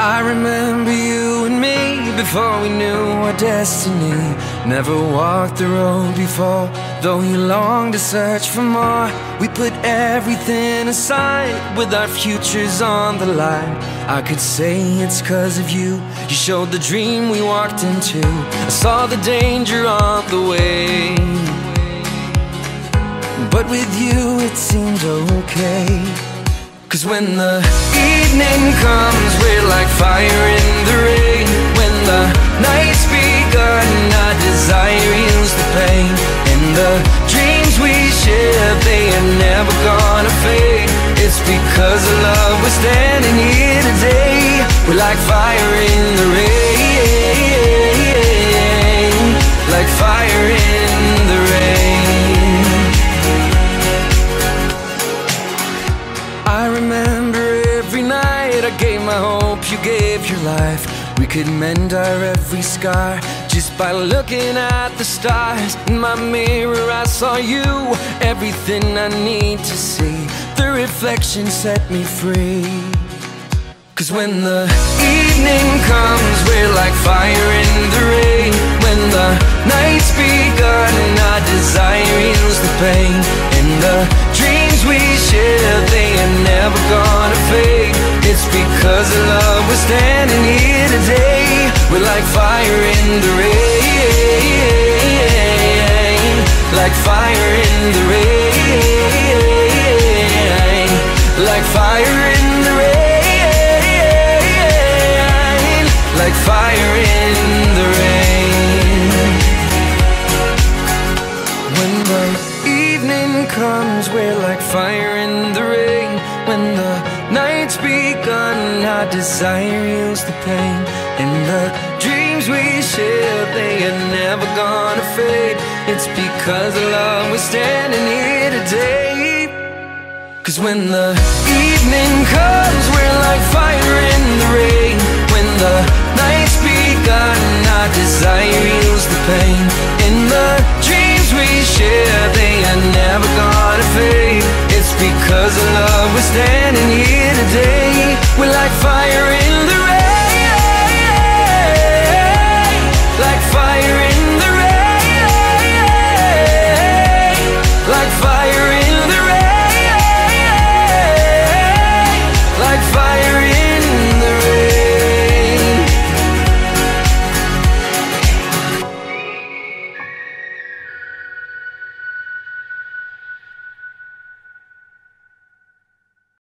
I remember you and me before we knew our destiny. Never walked the road before, though you longed to search for more. We put everything aside with our futures on the line. I could say it's 'cause of you. You showed the dream we walked into. I saw the danger on the way, but with you it seemed okay. 'Cause when the evening comes, we're like fire in the rain. When the night's begun, our desire heals the pain. And the dreams we share, they are never gonna fade. It's because of love we're standing here today. We're like fire in the rain, like fire in the rain. I remember every night I gave my hope, you gave your life. We could mend our every scar just by looking at the stars. In my mirror I saw you, everything I need to see. The reflection set me free. 'Cause when the evening comes, we're like fire in the rain. When the night's begun, our desire heals the pain. And the dreams we share, they are never gonna fade. It's because of love we're standing here today. We're like fire in the rain, like fire in the rain, like fire in the rain, like fire in the rain. When the evening comes, we're like fire in the rain. When the night's begun, our desire heals the pain. And the dreams we share, they are never gonna fade. It's because of love we're standing here today. 'Cause when the evening comes, we're like fire in the rain. When the night's begun, our desire heals the pain. And the dreams we share, they are never gonna fade. It's because of love we're standing here today. We're like fire